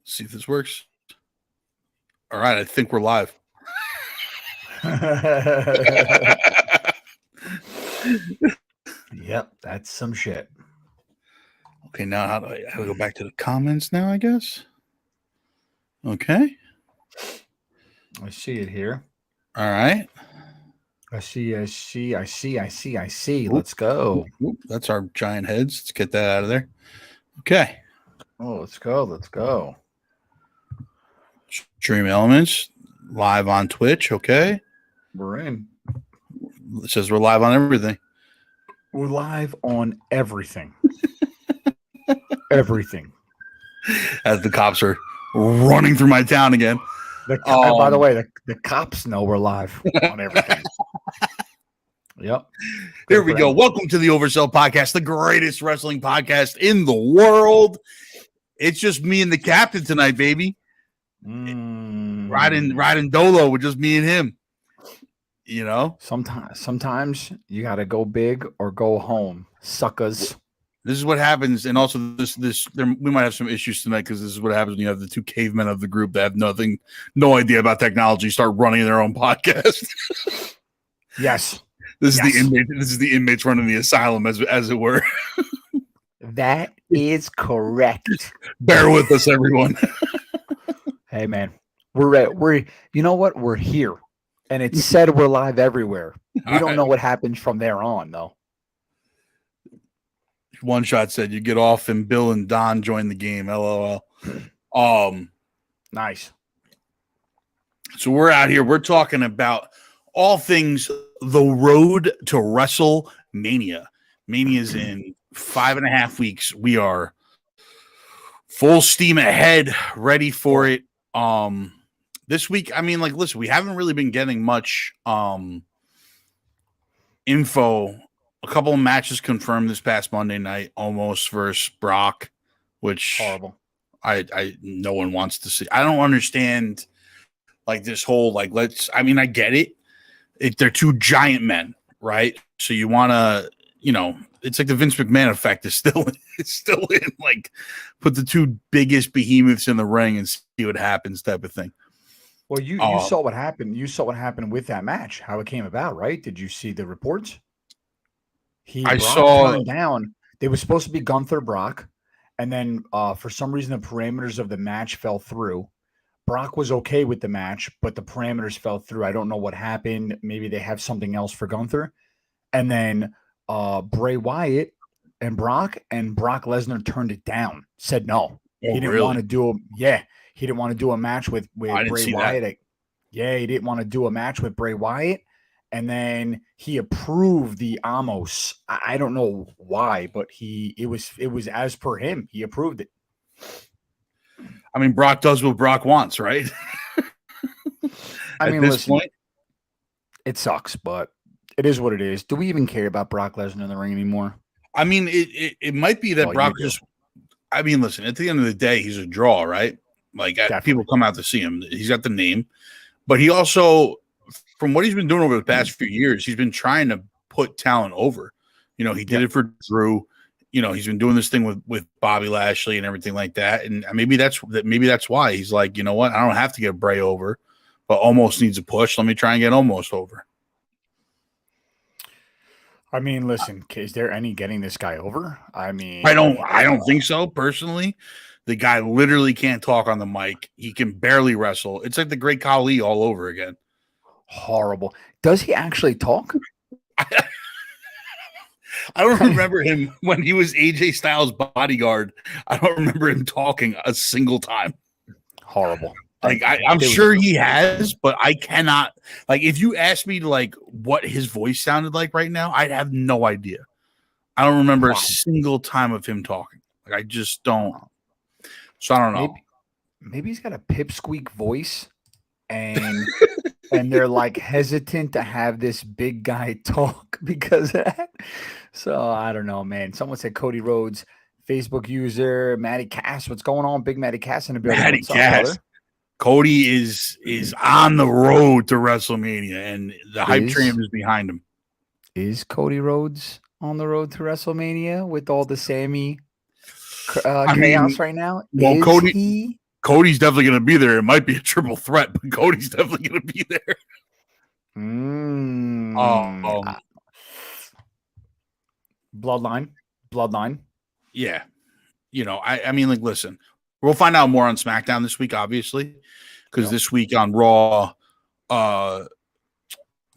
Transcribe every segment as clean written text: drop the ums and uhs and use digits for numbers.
See if this works. All right, I think we're live. Yep, that's some shit. Okay, now how do I go back to the comments now, I guess? Okay. I see it here. All right. I see. Let's go. Oop, that's our giant heads. Let's get that out of there. Okay. Oh, let's go. Stream Elements, live on Twitch. Okay. We're in. It says we're live on everything. We're live on everything. Everything. As the cops are running through my town again. By the way, the cops know we're live on everything. Yep. Here we go. Welcome to the Oversell podcast, the greatest wrestling podcast in the world. It's just me and the captain tonight, baby. Riding Dolo with just me and him. You know, sometimes you got to go big or go home, suckers. This is what happens, and also we might have some issues tonight because this is what happens when you have the two cavemen of the group that have no idea about technology, start running their own podcast. Yes, this is the inmates running the asylum, as it were. That is correct. Bear with us, everyone. Hey, man, we're you know what? We're here, and it said we're live everywhere. We don't know what happens from there on, though. One Shot said you get off and Bill and Don join the game. LOL. Nice. So we're out here. We're talking about all things the road to Wrestlemania. Mania's in 5.5 weeks. We are full steam ahead, ready for it. This week, I mean, listen, we haven't really been getting much info. A couple of matches confirmed this past Monday night, almost versus Brock, which horrible. I no one wants to see. I don't understand this whole I get it. They're two giant men, right? So you want to, it's like the Vince McMahon effect is still in. Put the two biggest behemoths in the ring and see what happens, type of thing. Well, you saw what happened. You saw what happened with that match, how it came about, right? Did you see the reports? Brock turned down. They were supposed to be Gunther Brock, and then for some reason the parameters of the match fell through. Brock was okay with the match, but the parameters fell through. I don't know what happened. Maybe they have something else for Gunther. And then Bray Wyatt and Brock Lesnar turned it down. Said no. He didn't want to do he didn't want to do a match with Bray Wyatt. He didn't want to do a match with Bray Wyatt. And then he approved the Amos. I don't know why, but it was as per him. He approved it. I mean, Brock does what Brock wants, right? I mean, listen, it sucks, but it is what it is. Do we even care about Brock Lesnar in the ring anymore? I mean, it might be that Brock just. I mean, listen. At the end of the day, he's a draw, right? People come out to see him. He's got the name, but he also, from what he's been doing over the past few years, he's been trying to put talent over. He did it for Drew. He's been doing this thing with Bobby Lashley and everything like that. And maybe that's why he's like, you know what? I don't have to get Bray over, but Almost needs a push. Let me try and get Almost over. I mean, listen, is there any getting this guy over? I mean, I don't think so personally. The guy literally can't talk on the mic. He can barely wrestle. It's like the Great Khali all over again. Horrible. Does he actually talk? I don't remember him when he was AJ Styles' bodyguard. I don't remember him talking a single time. Horrible. I'm sure he has, but I cannot. If you asked me what his voice sounded like right now, I'd have no idea. I don't remember a single time of him talking. I just don't. So I don't know. Maybe he's got a pipsqueak voice, and they're hesitant to have this big guy talk because of that. So I don't know, man. Someone said Cody Rhodes, Facebook user, Matty Cass. What's going on? Big Matty Cass in the building. Matty Cass. Cody is on the road to WrestleMania, and the hype train is behind him. Is Cody Rhodes on the road to WrestleMania with all the Sammy chaos right now? Well, Cody's definitely going to be there. It might be a triple threat, but Cody's definitely going to be there. Bloodline. Yeah. I mean, like, listen, we'll find out more on SmackDown this week, obviously, because this week on Raw, the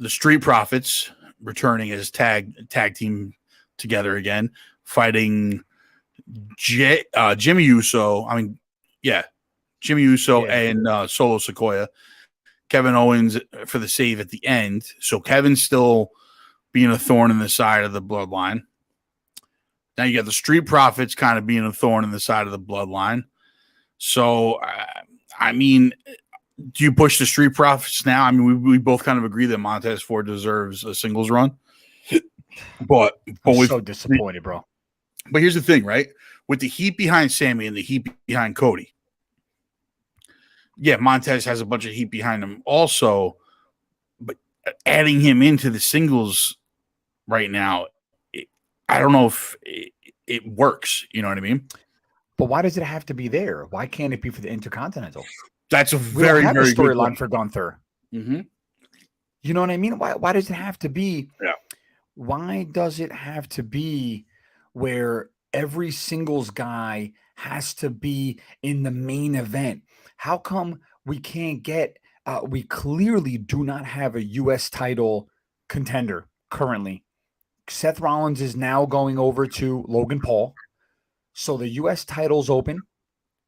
Street Profits returning as tag team together again, fighting Jimmy Uso. Jimmy Uso and Solo Sikoa. Kevin Owens for the save at the end. So Kevin's still being a thorn in the side of the bloodline. Now you got the Street Profits kind of being a thorn in the side of the bloodline. So, I mean, do you push the Street Profits now? I mean, we both kind of agree that Montez Ford deserves a singles run. But I'm so disappointed, bro. But here's the thing, right? With the heat behind Sammy and the heat behind Cody, yeah, Montez has a bunch of heat behind him also, but adding him into the singles right now, I don't know if it works. You know what I mean? But why does it have to be there? Why can't it be for the Intercontinental? That's a very, very good storyline for Gunther. Mm-hmm. You know what I mean? Why does it have to be? Yeah. Why does it have to be where every singles guy has to be in the main event? How come we can't get? We clearly do not have a U.S. title contender currently. Seth Rollins is now going over to Logan Paul. So the U.S. title's open.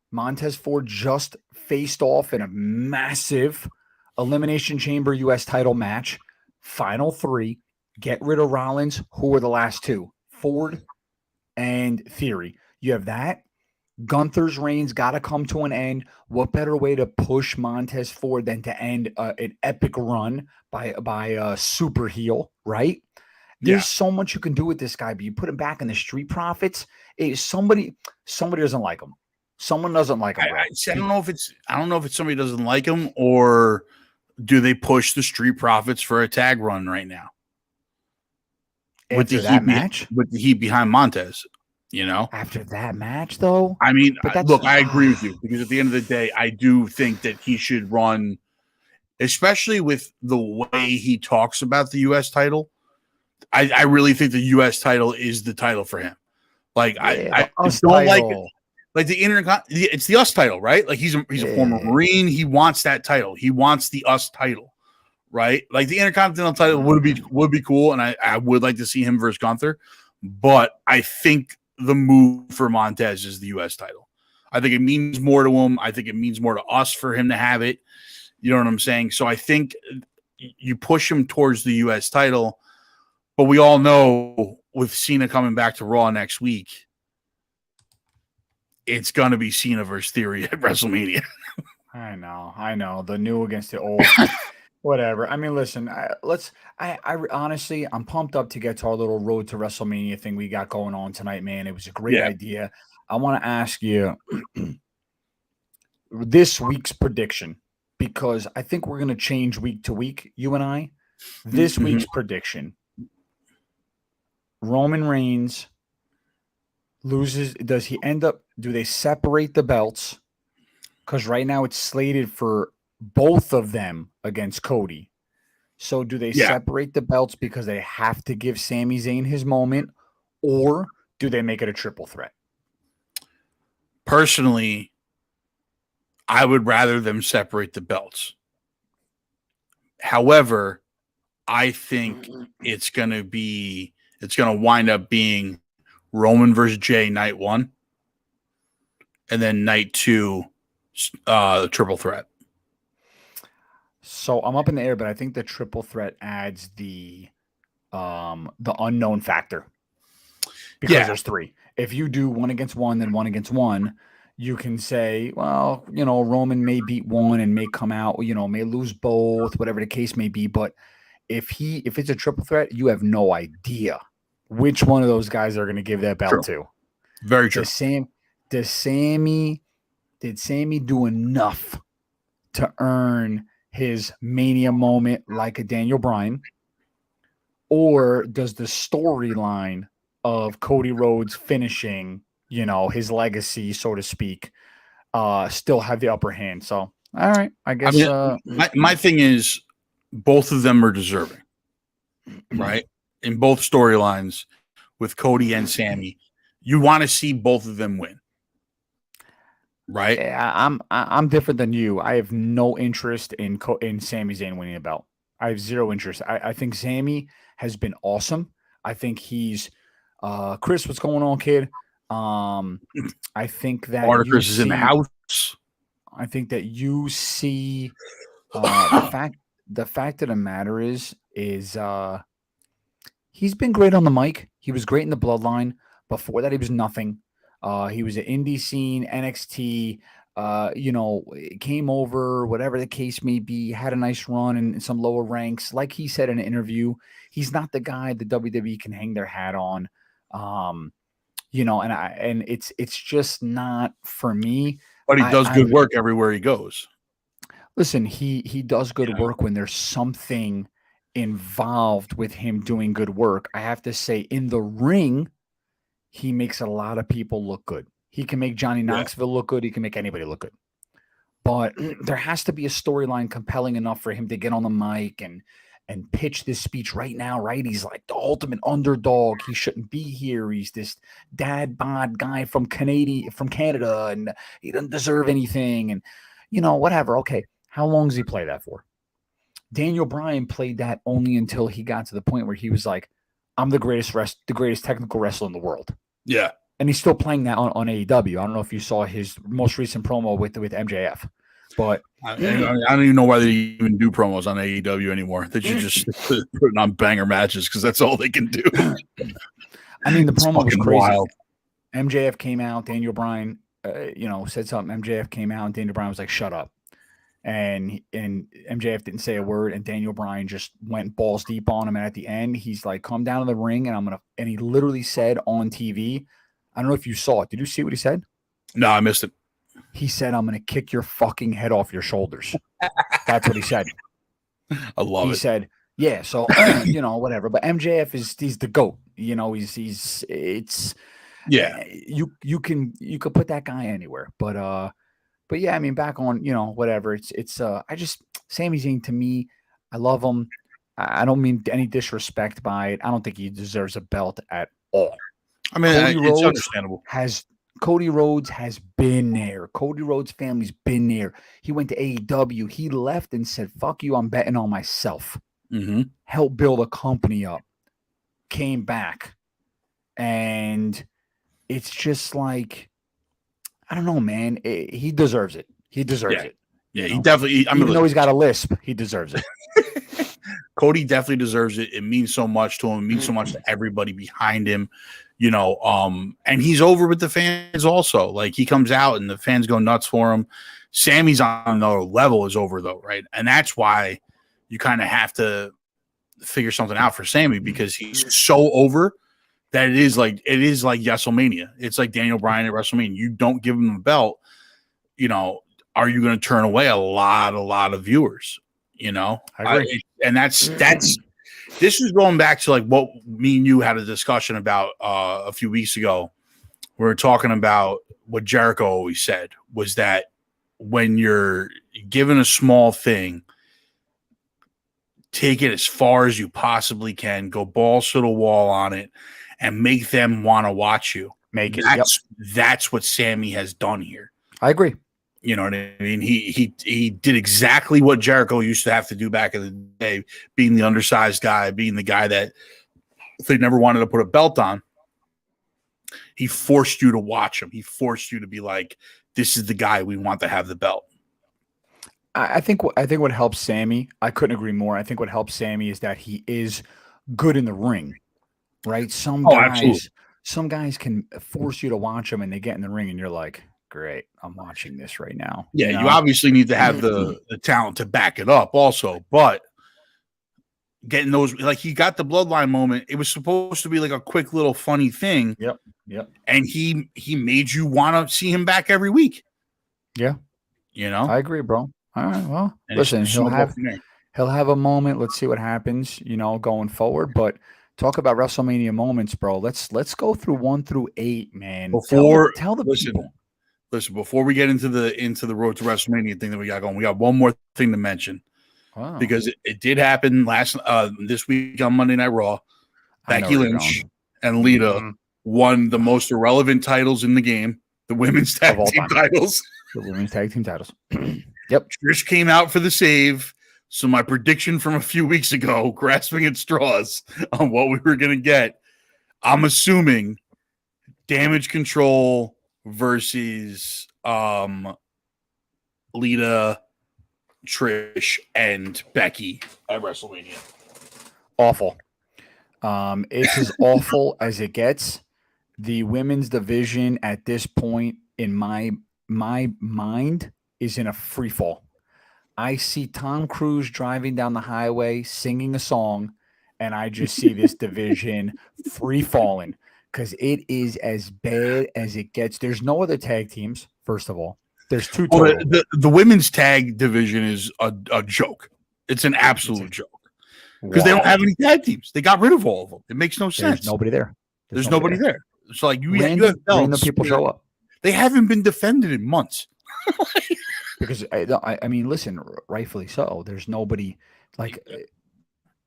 Montez Ford just faced off in a massive Elimination Chamber U.S. title match. Final 3. Get rid of Rollins. Who are the last 2? Ford and Theory. You have that. Gunther's reign's got to come to an end. What better way to push Montez Ford than to end an epic run by a super heel, right? There's so much you can do with this guy, but you put him back in the Street Profits. Somebody doesn't like him. Someone doesn't like him. I don't know if it's somebody doesn't like him, or do they push the Street Profits for a tag run right now? With the heat behind Montez, After that match, though, I mean, look, I agree with you, because at the end of the day, I do think that he should run, especially with the way he talks about the U.S. title. I really think the U.S. title is the title for him. Like, I don't like it. Like it's the US title, right? Like he's a former Marine. He wants that title. He wants the US title, right? Like the Intercontinental title would be cool, and I would like to see him versus Gunther. But I think the move for Montez is the US title. I think it means more to him. I think it means more to us for him to have it. You know what I'm saying? So I think you push him towards the US title. But we all know with Cena coming back to Raw next week, it's going to be Cena versus Theory at WrestleMania. I know. The new against the old. Whatever. I mean, listen, I honestly, I'm pumped up to get to our little road to WrestleMania thing we got going on tonight, man. It was a great idea. I want to ask you this week's prediction, because I think we're going to change week to week, you and I. This week's prediction. Roman Reigns loses. Do they separate the belts? Because right now it's slated for both of them against Cody. So do they separate the belts because they have to give Sami Zayn his moment, or do they make it a triple threat? Personally, I would rather them separate the belts. However, I think it's going to wind up being Roman versus Jay night 1, and then night 2, triple threat. So I'm up in the air, but I think the triple threat adds the unknown factor, because there's 3. If you do 1 against 1, then 1 against 1, you can say, well, Roman may beat 1 and may come out, may lose both, whatever the case may be. But if it's a triple threat, you have no idea which one of those guys are going to give that belt to. Very true. Did Sammy do enough to earn his Mania moment like a Daniel Bryan? Or does the storyline of Cody Rhodes finishing, his legacy, so to speak, still have the upper hand. So, all right, I guess. My thing is, both of them are deserving, right? In both storylines with Cody and Sammy, you want to see both of them win, right? Yeah, I'm different than you. I have no interest in Sami Zayn winning a belt. I have zero interest. I think Sammy has been awesome. I think he's Chris. What's going on, kid? I think that Chris is in the house. I think that you see the fact of the matter is he's been great on the mic. He was great in the Bloodline. Before that, he was nothing. He was an indie scene, NXT, came over, whatever the case may be, had a nice run in some lower ranks. Like he said in an interview, he's not the guy the WWE can hang their hat on. And it's just not for me. But he does good work everywhere he goes. Listen, he does good work when there's something involved with him doing good work. I have to say, in the ring, he makes a lot of people look good. He can make Johnny Knoxville look good. He can make anybody look good. But there has to be a storyline compelling enough for him to get on the mic and pitch this speech right now, right? He's like the ultimate underdog. He shouldn't be here. He's this dad bod guy from Canada, and he doesn't deserve anything. And, whatever. Okay, how long does he play that for? Daniel Bryan played that only until he got to the point where he was like, I'm the greatest technical wrestler in the world. Yeah. And he's still playing that on AEW. I don't know if you saw his most recent promo with MJF. But I don't even know why they even do promos on AEW anymore. They should just put it on banger matches because that's all they can do. I mean, the promo was crazy. Wild. MJF came out, Daniel Bryan, said something. MJF came out, and Daniel Bryan was like, "Shut up." And MJF didn't say a word, and Daniel Bryan just went balls deep on him. And at the end, he's like, "Come down to the ring," and he literally said on TV, I don't know if you saw it. Did you see what he said? No, I missed it. He said, "I'm going to kick your fucking head off your shoulders." That's what he said. I love it. He said, "Yeah, so whatever." But MJF he's the GOAT. You can put that guy anywhere. But yeah, I mean, back on whatever. Sami Zayn, to me, I love him. I don't mean any disrespect by it. I don't think he deserves a belt at all. I mean, it's understandable. Cody Rhodes has been there. Cody Rhodes' family's been there. He went to AEW. He left and said, "Fuck you, I'm betting on myself." Mm-hmm. Helped build a company up. Came back. And it's just like, I don't know, man. He deserves it. He deserves it. Yeah, he definitely. Even though he's got a lisp, he deserves it. Cody definitely deserves it. It means so much to him. It means so much to everybody behind him. And he's over with the fans also. Like, he comes out and the fans go nuts for him. Sammy's on another level is over though, right? And that's why you kind of have to figure something out for Sammy, because he's so over that it is like Wrestlemania. It's like Daniel Bryan at WrestleMania. You don't give him a belt, are you going to turn away a lot of viewers? I agree. And that's this is going back to like what me and you had a discussion about a few weeks ago. We were talking about what Jericho always said was that when you're given a small thing, take it as far as you possibly can, go balls to the wall on it, and make them want to watch you. That's what Sammy has done here. I agree. You know what I mean? He did exactly what Jericho used to have to do back in the day, being the undersized guy, being the guy that they never wanted to put a belt on. He forced you to watch him. He forced you to be like, this is the guy we want to have the belt. I think what helps Sammy, I couldn't agree more. I think what helps Sammy is that he is good in the ring, right? Some guys can force you to watch them, and they get in the ring, and you're like, great, I'm watching this right now. Yeah, you obviously need to have the talent to back it up also, but getting those, like, he got the Bloodline moment. It was supposed to be like a quick little funny thing. Yep. And he made you want to see him back every week. Yeah. I agree, bro. All right, well, and listen, he'll have a moment. Let's see what happens, going forward. But talk about WrestleMania moments, bro. Let's go through 1 through 8, man. Before tell the people. listen, before we get into the Road to WrestleMania thing that we got going, we got one more thing to mention. Wow. Because it did happen this week on Monday Night Raw. Becky Lynch and Lita won the most irrelevant titles in the game, the women's tag team titles. The women's tag team titles. Yep. Trish came out for the save. So my prediction from a few weeks ago, grasping at straws on what we were going to get, I'm assuming Damage Control versus Lita, Trish, and Becky at WrestleMania. Awful. It's as awful as it gets. The women's division at this point, in my mind, is in a free fall. I see Tom Cruise driving down the highway singing a song, and I just see this division free falling because it is as bad as it gets. There's no other tag teams, first of all. There's two total. The women's tag division is a joke. It's an absolute joke. Because they don't have any tag teams. They got rid of all of them. It makes no sense. There's nobody there. There's nobody there. It's like you have random people show up. They haven't been defended in months. Because I mean, listen, rightfully so. There's nobody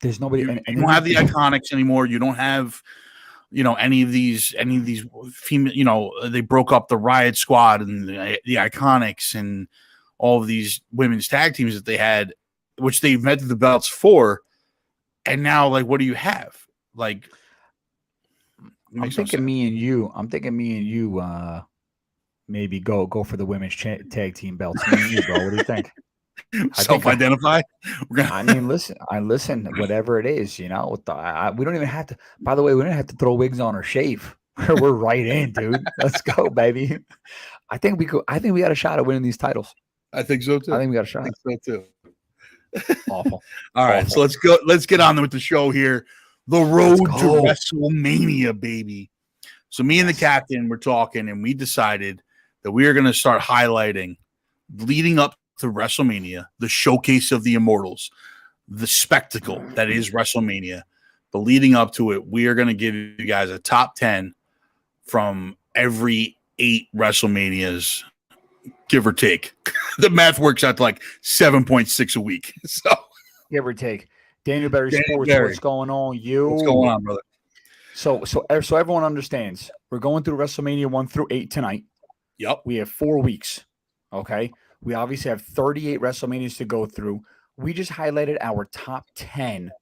There's nobody. You don't have the Iconics anymore. You don't have, any of these female. They broke up the Riot Squad and the Iconics and all of these women's tag teams that they had, which they invented the belts for. And now, what do you have? I'm thinking me and you. Maybe go for the women's tag team belts. Me and you, bro. What do you think? Self-identify. I mean, listen. Whatever it is, we don't even have to. By the way, we don't have to throw wigs on or shave. We're right in, dude. Let's go, baby. I think we got a shot at winning these titles. I think so too. I think we got a shot. I think so too. Awful. All right, so let's go. Let's get on with the show here. The road to WrestleMania, baby. So me and the captain were talking, and we decided that we are going to start highlighting, leading up to WrestleMania, the showcase of the immortals, the spectacle that is WrestleMania. But leading up to it, we are going to give you guys a top 10 from every 8 WrestleManias, give or take. The math works out to 7.6 a week. So give or take. Daniel Berry Sports, what's going on? What's going on, brother? So everyone understands. We're going through WrestleMania 1 through 8 tonight. Yep. We have 4 weeks. Okay. We obviously have 38 WrestleManias to go through. We just highlighted our top 10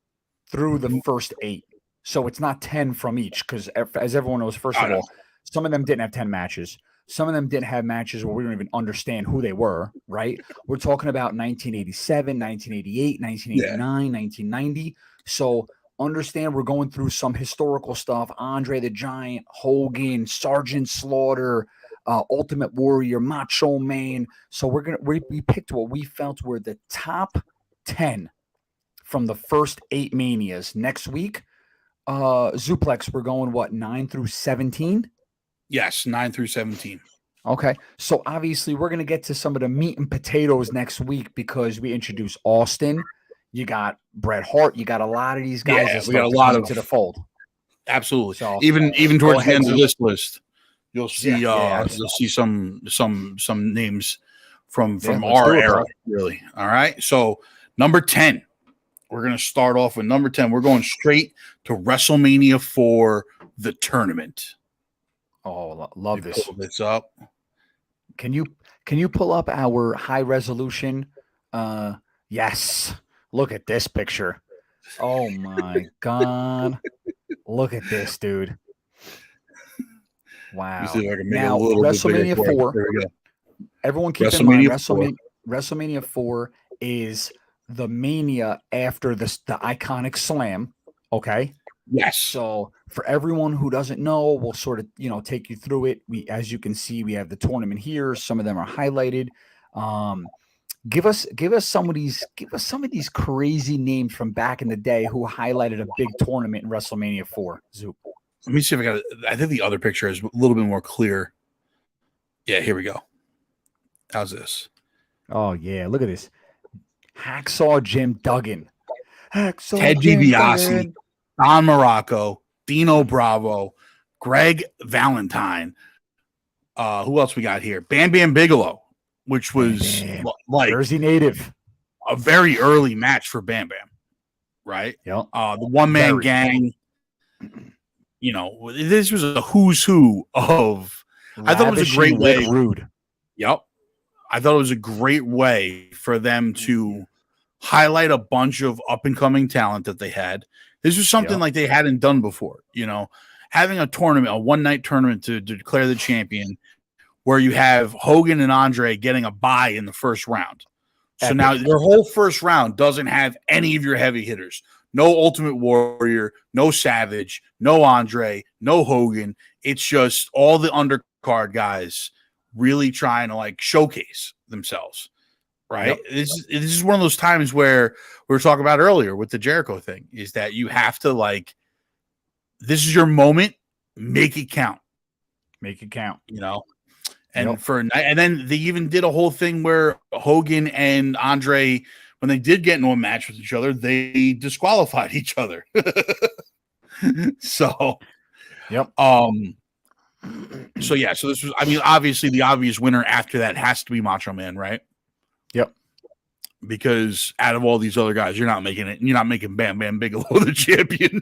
through the first 8. So it's not 10 from each because, as everyone knows, first of all, some of them didn't have 10 matches. Some of them didn't have matches where we don't even understand who they were, right? We're talking about 1987, 1988, 1989, 1990. So understand we're going through some historical stuff. Andre the Giant, Hogan, Sergeant Slaughter, Ultimate Warrior, Macho Man. So we picked what we felt were the top 10 from the first 8 Manias. Next week, Zuplex, we're going 9 through 17? Yes, 9 through 17. Okay. So obviously we're going to get to some of the meat and potatoes next week because we introduced Austin. You got Bret Hart. You got a lot of these guys. Yeah, we got a lot of to the fold. Absolutely. So, even towards the end of this list, you'll see you'll see some names from our era. Really. All right. So number 10, we're going to start off with number 10. We're going straight to WrestleMania 4, the tournament. Oh, love this. Pull this up. Can you pull up our high resolution? Yes. Look at this picture. Oh my God. Look at this, dude. Wow. Now, WrestleMania 4. There we go. Everyone keep in mind, WrestleMania 4 is the Mania after the Iconic Slam. Okay. Yes. So for everyone who doesn't know, we'll sort of, take you through it. As you can see, we have the tournament here. Some of them are highlighted. Give us some of these crazy names from back in the day who highlighted a big tournament in WrestleMania 4. Zoop. Let me see if I got it. I think the other picture is a little bit more clear. Yeah, here we go. How's this? Oh yeah, look at this. Hacksaw Jim Duggan. Ted DiBiase. Don Morocco, Dino Bravo, Greg Valentine, Who else we got here? Bam Bam Bigelow, which was like Jersey native, a very early match for Bam Bam, right? Yep. The one man gang. You know, this was a who's who of. I thought it was a great way. Rude. Yep. I thought it was a great way for them to highlight a bunch of up and coming talent that they had. This was something like they hadn't done before. You know, having a tournament, a one night tournament to declare the champion, where you have Hogan and Andre getting a bye in the first round. So now their whole first round doesn't have any of your heavy hitters. No Ultimate Warrior, no Savage, no Andre, no Hogan. It's just all the undercard guys really trying to like showcase themselves, right? Yep. This is one of those times where we were talking about earlier with the Jericho thing, is that you have to like, this is your moment, make it count. Make it count. You know? And and then they even did a whole thing where Hogan and Andre, when they did get into a match with each other, they disqualified each other. So, so this was, I mean, obviously the obvious winner after that has to be Macho Man, right? Yep. Because out of all these other guys, you're not making it. You're not making Bam Bam Bigelow the champion.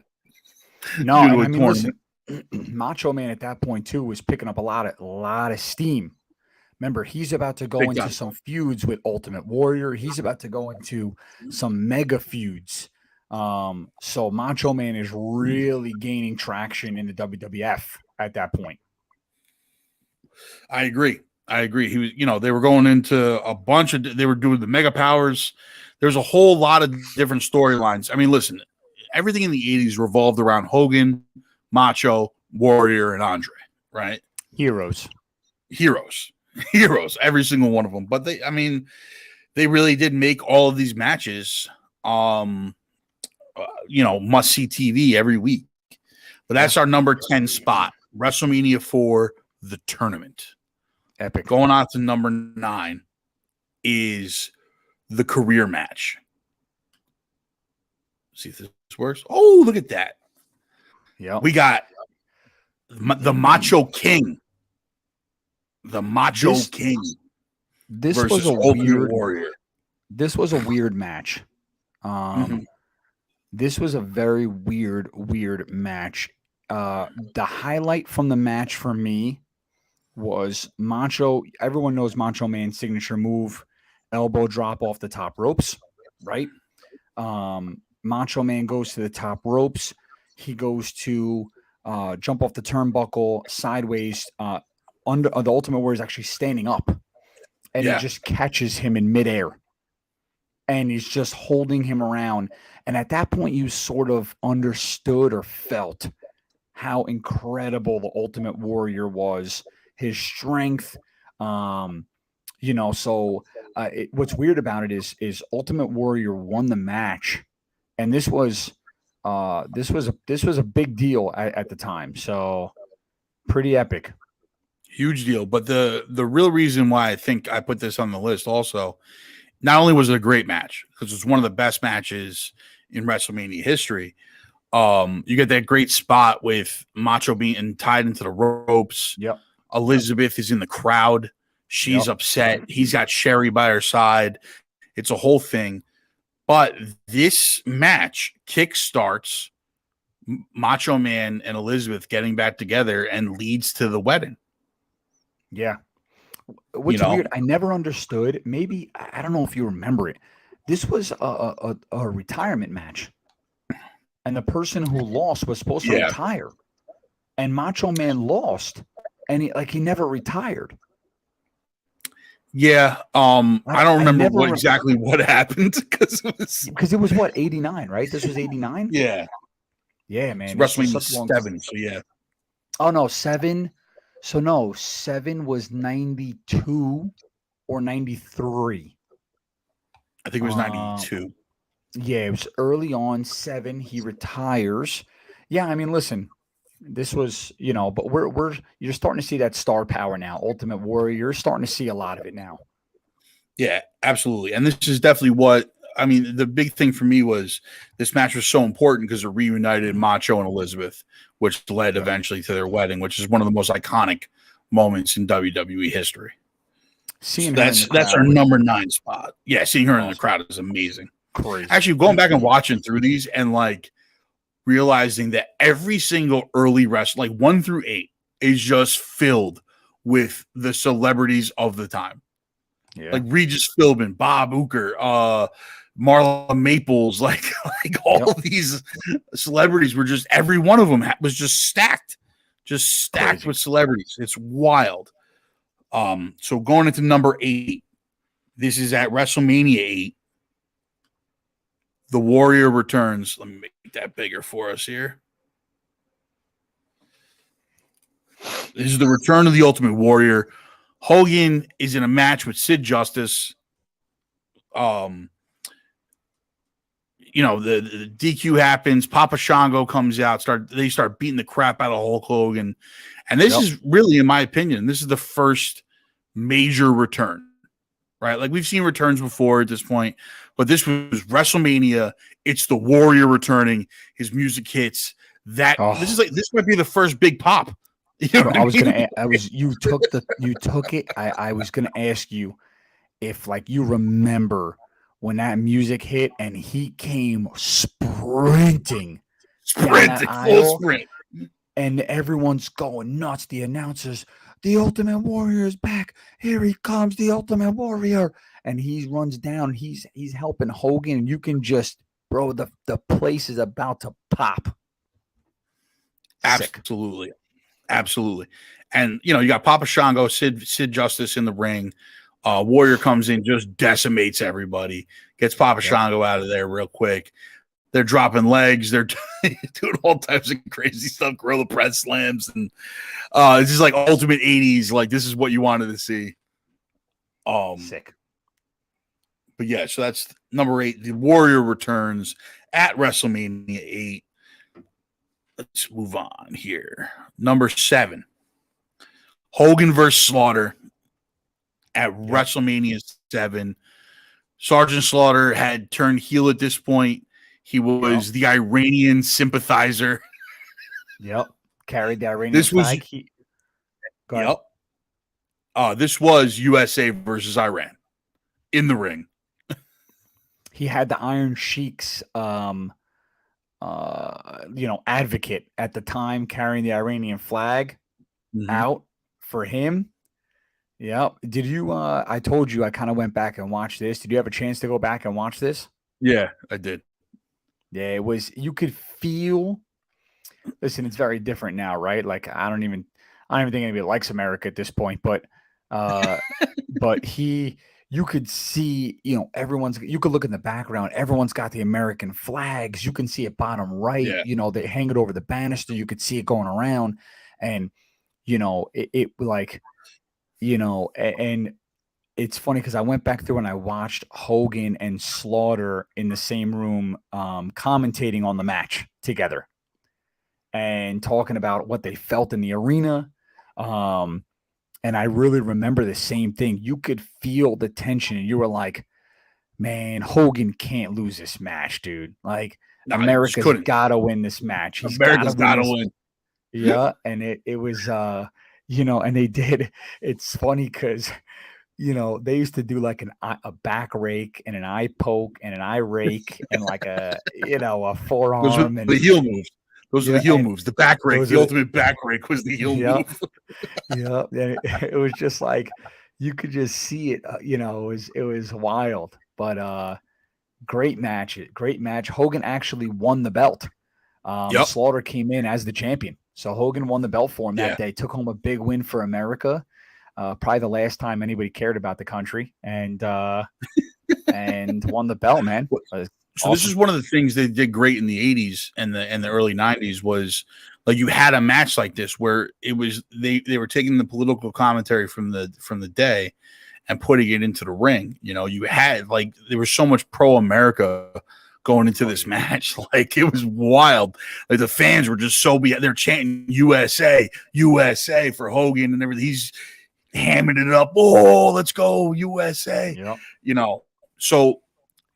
No, I mean, listen, Macho Man at that point too was picking up a lot of steam. Remember, he's about to go into some feuds with Ultimate Warrior. He's about to go into some mega feuds. So Macho Man is really gaining traction in the WWF at that point. I agree. He was, you know, they were going into a bunch of, they were doing the mega powers. There's a whole lot of different storylines. I mean, listen, everything in the 80s revolved around Hogan, Macho, Warrior, and Andre, right? Heroes, every single one of them. But they really did make all of these matches, must see TV every week. But that's our number 10 spot, WrestleMania 4, the tournament. Epic. Going on to number 9 is the career match. See if this works. Oh, look at that. Yeah. We got the Macho King. The Macho King. This was a weird Warrior. This was a weird match. This was a very weird match. The highlight from the match for me was Macho. Everyone knows Macho Man's signature move, elbow drop off the top ropes, right? Macho Man goes to the top ropes. He goes to jump off the turnbuckle sideways. Under the Ultimate Warrior is actually standing up, and it just catches him in midair, and he's just holding him around. And at that point, you sort of understood or felt how incredible the Ultimate Warrior was. His strength, So what's weird about it is Ultimate Warrior won the match, and this was a big deal at the time. So pretty epic. Huge deal. But the real reason why I think I put this on the list also, not only was it a great match, because it's one of the best matches in WrestleMania history. You get that great spot with Macho being tied into the ropes. Yep. Elizabeth is in the crowd. She's upset. He's got Sherry by her side. It's a whole thing. But this match kickstarts Macho Man and Elizabeth getting back together and leads to the wedding. Yeah. What's weird, I never understood. Maybe, I don't know if you remember it. This was a retirement match. And the person who lost was supposed to retire. And Macho Man lost. And he never retired. Yeah. I don't remember exactly what happened. Because it was what, 89, right? This was 89? Yeah. Yeah, man. WrestleMania 7, so yeah. Oh, no, 7. So, no, 7 was 92 or 93. I think it was 92. Yeah, it was early on. 7, he retires. Yeah, I mean, listen, this was, but you're starting to see that star power now. Ultimate Warrior, you're starting to see a lot of it now. Yeah, absolutely. And this is definitely the big thing for me was this match was so important because it reunited Macho and Elizabeth, which led eventually to their wedding, which is one of the most iconic moments in WWE history. Seeing that's our number 9 spot. Yeah, seeing her in the crowd is amazing. Crazy. Actually, going back and watching through these and like realizing that every single early wrestler, like 1 through 8, is just filled with the celebrities of the time. Yeah. Like Regis Philbin, Bob Uecker, Marla Maples, like all these celebrities were just, every one of them was just stacked Crazy. With celebrities. It's wild. So going into number 8, this is at WrestleMania 8. The Warrior returns. Let me make that bigger for us here. This is the return of the Ultimate Warrior. Hogan is in a match with Sid Justice. The DQ happens. Papa Shango comes out. They start beating the crap out of Hulk Hogan. And this is really, in my opinion, this is the first major return, right? Like we've seen returns before at this point, but this was WrestleMania. It's the Warrior returning. His music hits. This might be the first big pop. You know you took it. I was gonna ask you if like you remember when that music hit and he came sprinting full sprint, and everyone's going nuts. The announcers, the Ultimate Warrior is back. Here he comes, the Ultimate Warrior, and he runs down. He's helping Hogan, and you can just, bro, the place is about to pop. Absolutely. Absolutely. And, you got Papa Shango, Sid Justice in the ring. Warrior comes in, just decimates everybody, gets Papa Shango out of there real quick. They're dropping legs. They're doing all types of crazy stuff, gorilla press slams. And this is like ultimate 80s. Like, this is what you wanted to see. Sick. But yeah, so that's number 8. The Warrior returns at WrestleMania 8. Let's move on here. Number 7, Hogan versus Slaughter at WrestleMania 7. Sergeant Slaughter had turned heel at this point. He was the Iranian sympathizer. Yep. Carried the Iranian flag. This was USA versus Iran in the ring. He had the Iron Sheik's advocate at the time carrying the Iranian flag out for him. Yeah. Did you I told you I kind of went back and watched this. Did you have a chance to go back and watch this? Yeah, I did. Yeah, it was, you could feel, listen, it's very different now, right? Like I don't even think anybody likes America at this point, but you could see, you could look in the background. Everyone's got the American flags. You can see it bottom right. Yeah. They hang it over the banister. You could see it going around. And, and it's funny because I went back through and I watched Hogan and Slaughter in the same room commentating on the match together and talking about what they felt in the arena. And I really remember the same thing. You could feel the tension and you were like, man, Hogan can't lose this match, dude. Like, America's got to win this match. America's got to win. Yeah. And it was, and they did. It's funny because, they used to do like a back rake and an eye poke and an eye rake and like a forearm. Those were the heel moves. Those are the heel moves. The back rake, the ultimate back rake was the heel move. Yeah. It was just like, you could just see it, it was wild, but great match. Hogan actually won the belt. Slaughter came in as the champion. So Hogan won the belt for him that day, took home a big win for America. Probably the last time anybody cared about the country, and won the belt, man. So this is one of the things they did great in the 80s and the early 90s was like you had a match like this where it was they were taking the political commentary from the day and putting it into the ring. You had like there was so much pro-America going into this match. Like it was wild. Like the fans were just they're chanting USA, USA for Hogan and everything. He's hamming it up. Oh, let's go USA. So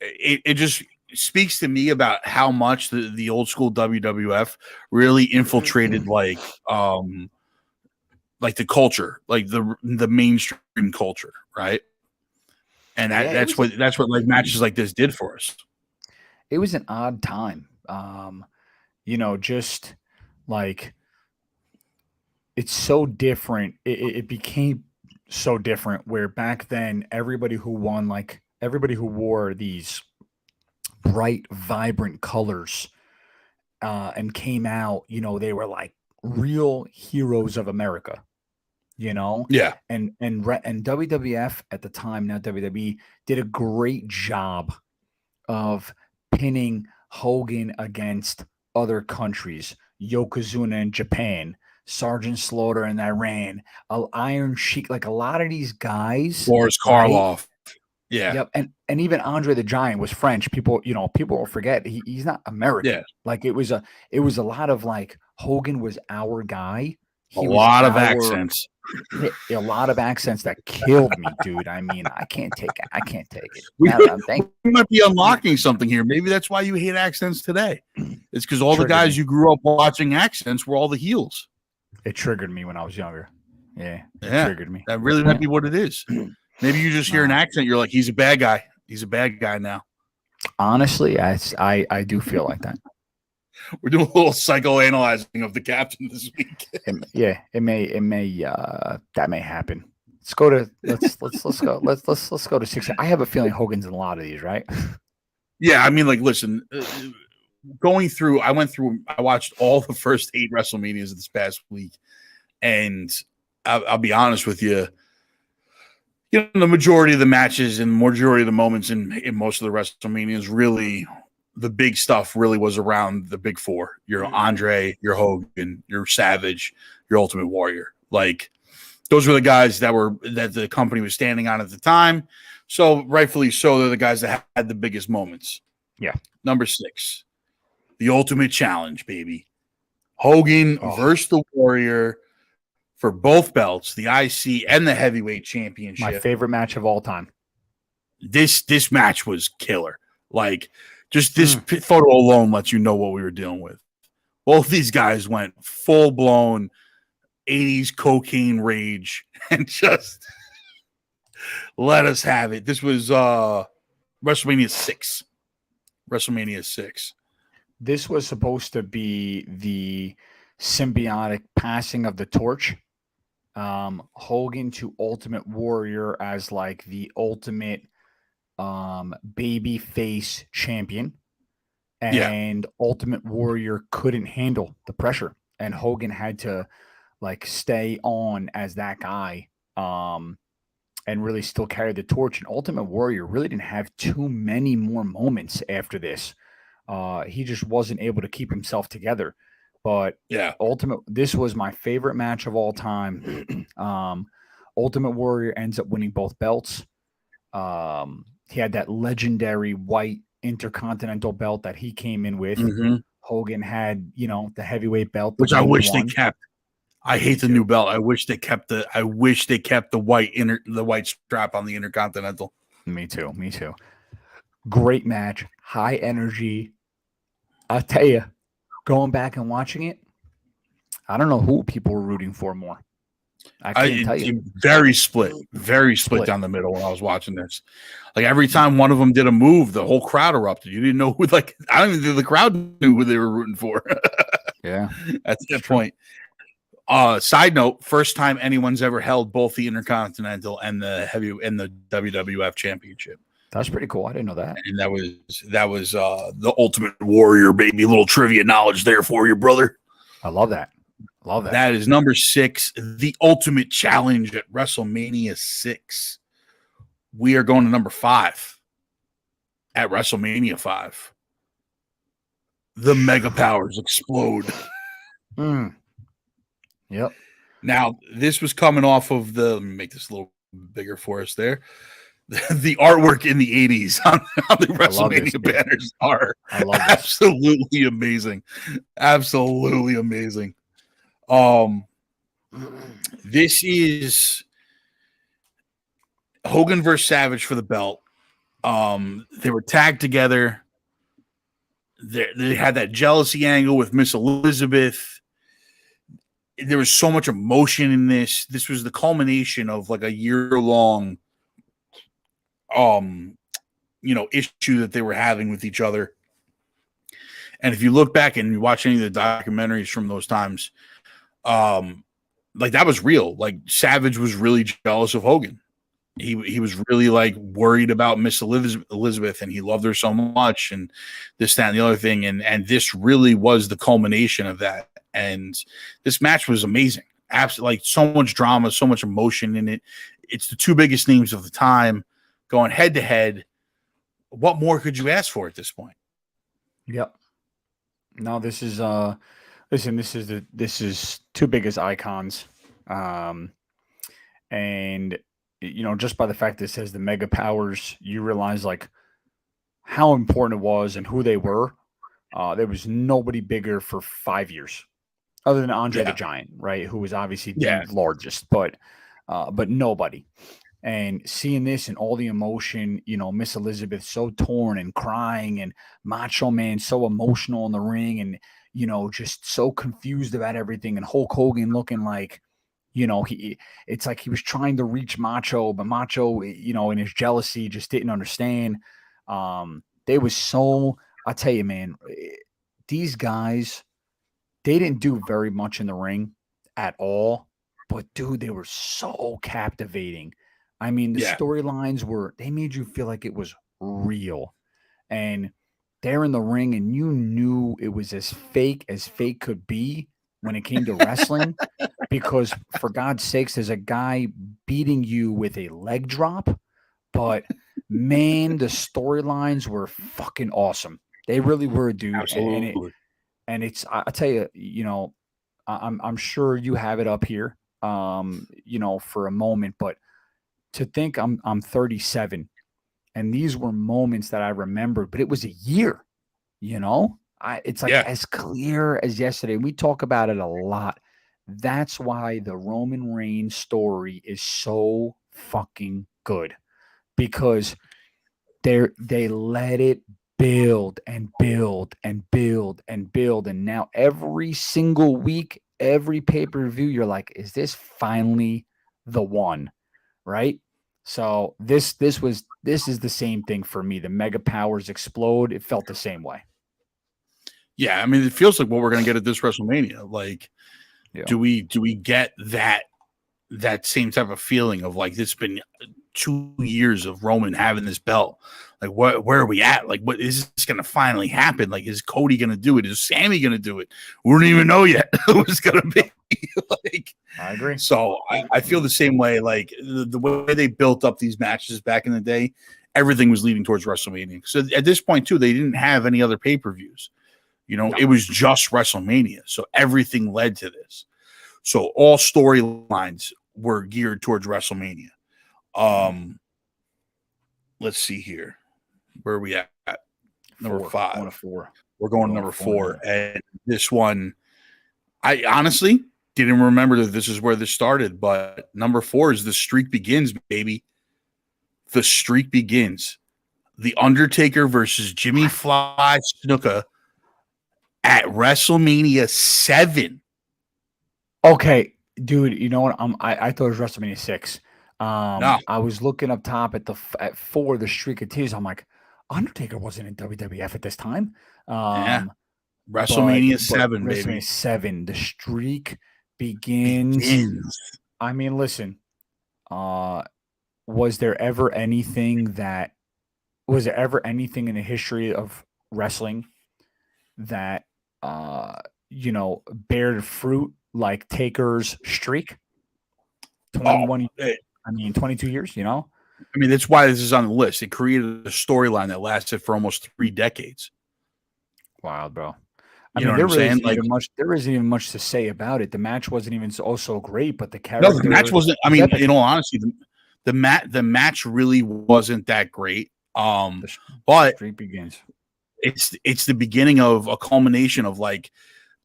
it just speaks to me about how much the old school WWF really infiltrated like like the culture, like the mainstream culture, right? And that's what like matches like this did for us. It was an odd time. Just like it's so different. It became so different where back then everybody who wore these bright, vibrant colors and came out, they were like real heroes of America. Yeah. And WWF at the time, now WWE, did a great job of pinning Hogan against other countries, Yokozuna in Japan, Sergeant Slaughter in Iran, Iron Sheik, like a lot of these guys. Boris Karloff. Yeah. Yep. And even Andre the Giant was French. People will forget he's not American. Yeah. Like it was a lot of like Hogan was our guy. A lot of accents that killed me, dude. I mean, I can't take it. We might be unlocking something here. Maybe that's why you hate accents today. It's because all the guys you grew up watching accents were all the heels. It triggered me when I was younger. Yeah, it triggered me. That really might be what it is. Maybe you just hear an accent, you're like, he's a bad guy. He's a bad guy now. Honestly, I do feel like that. We're doing a little psychoanalyzing of the captain this week. It may that may happen. Let's go to 6. I have a feeling Hogan's in a lot of these, right? Yeah, I mean, like, listen, I watched all the first 8 WrestleManias this past week, and I'll be honest with you. The majority of the matches and majority of the moments in most of the WrestleManias, really, the big stuff really was around the big 4. Your Andre, your Hogan, your Savage, your Ultimate Warrior. Like, those were the guys that the company was standing on at the time. So rightfully so, they're the guys that had the biggest moments. Yeah. Number 6, the Ultimate Challenge, baby. Hogan versus the Warrior for both belts, the IC and the Heavyweight Championship. My favorite match of all time. This match was killer. Like, just this photo alone lets you know what we were dealing with. Both these guys went full-blown 80s cocaine rage and just let us have it. This was WrestleMania 6. WrestleMania 6. This was supposed to be the symbiotic passing of the torch. Hogan to Ultimate Warrior as like the ultimate baby face champion, and Ultimate Warrior couldn't handle the pressure, and Hogan had to like stay on as that guy and really still carry the torch. And Ultimate Warrior really didn't have too many more moments after this. He just wasn't able to keep himself together. But this was my favorite match of all time. Ultimate Warrior ends up winning both belts. He had that legendary white Intercontinental belt that he came in with. Mm-hmm. Hogan had, the heavyweight belt, which I wish they kept. I hate the new belt. I wish they kept the white strap on the Intercontinental. Me too. Great match, high energy. I'll tell you, going back and watching it, I don't know who people were rooting for more. I can't tell you. Very split down the middle when I was watching this. Like, every time one of them did a move, the whole crowd erupted. You didn't know who, I don't even think the crowd knew who they were rooting for. Yeah. At that point. Side note, first time anyone's ever held both the Intercontinental and the WWF Championship. That's pretty cool. I didn't know that. And that was the Ultimate Warrior, baby. A little trivia knowledge there for you, brother. I love that. That is number 6, the Ultimate Challenge at WrestleMania 6. We are going to number 5 at WrestleMania 5. The Mega Powers explode. Yep. Now, this was coming off of let me make this a little bigger for us there. The artwork in the 80s on the WrestleMania banners are absolutely amazing. Absolutely amazing. This is Hogan versus Savage for the belt. They were tagged together. They had that jealousy angle with Miss Elizabeth. there was so much emotion in this. This was the culmination of like a year-long issue that they were having with each other. And if you look back and you watch any of the documentaries from those times, like that was real. Like Savage was really jealous of Hogan. He was really like worried about Miss Elizabeth, and he loved her so much, and this, that, and the other thing. And this really was the culmination of that. And this match was amazing. Absolutely, like so much drama, so much emotion in it. It's the two biggest names of the time going head to head. What more could you ask for at this point? Yep. No, this is listen, this is two biggest icons. And just by the fact that it says the Mega Powers, you realize like how important it was and who they were. There was nobody bigger for 5 years other than Andre the Giant, right? Who was obviously the largest, but nobody. And seeing this and all the emotion, Miss Elizabeth so torn and crying, and Macho Man so emotional in the ring, and, just so confused about everything, and Hulk Hogan looking like, it's like he was trying to reach Macho, but Macho, in his jealousy just didn't understand. They was so, I'll tell you, man, these guys, they didn't do very much in the ring at all, but dude, they were so captivating. I mean, the storylines they made you feel like it was real. And they're in the ring, and you knew it was as fake could be when it came to wrestling, because for God's sakes, there's a guy beating you with a leg drop. But man, the storylines were fucking awesome. They really were, dude. Absolutely. And it's, I tell you, I'm sure you have it up here, for a moment, but to think I'm 37 and these were moments that I remembered, but it was a year, it's like as clear as yesterday. We talk about it a lot. That's why the Roman Reigns story is so fucking good, because they let it build and build and build and build. And now every single week, every pay-per-view, you're like, is this finally the one? Right? So this is the same thing for me. The Mega Powers explode. It felt the same way. Yeah, I mean, it feels like what we're going to get at this WrestleMania. Like, do we get that same type of feeling of like this been 2 years of Roman having this belt? Like, where are we at? Like, what is this going to finally happen? Like, is Cody going to do it? Is Sammy going to do it? We don't even know yet who it's going to be. Like, I agree. So I feel the same way. Like the way they built up these matches back in the day, everything was leading towards WrestleMania. So at this point too, they didn't have any other pay-per-views. It was just WrestleMania. So everything led to this. So all storylines were geared towards WrestleMania. Let's see here. Where are we at? Number 5. 4. We're going to number 4. And this one, I honestly didn't remember that this is where this started, but number 4 is The Streak Begins, baby. The Streak Begins. The Undertaker versus Jimmy Fly Snuka at WrestleMania 7. Okay, dude, you know what? I thought it was WrestleMania 6. No. I was looking up top at 4, The Streak of Tears. I'm like, Undertaker wasn't in WWF at this time. WrestleMania 7, WrestleMania baby. 7, The Streak begins. I mean, listen, was there ever anything in the history of wrestling that bared fruit like Taker's streak? 22 years, I mean, that's why this is on the list. It created a storyline that lasted for almost 3 decades. Wild, bro. There isn't even much to say about it. The match wasn't even so great, but the character. No, the match wasn't. I mean, in all honesty, the match really wasn't that great. But Streak begins. It's the beginning of a culmination of like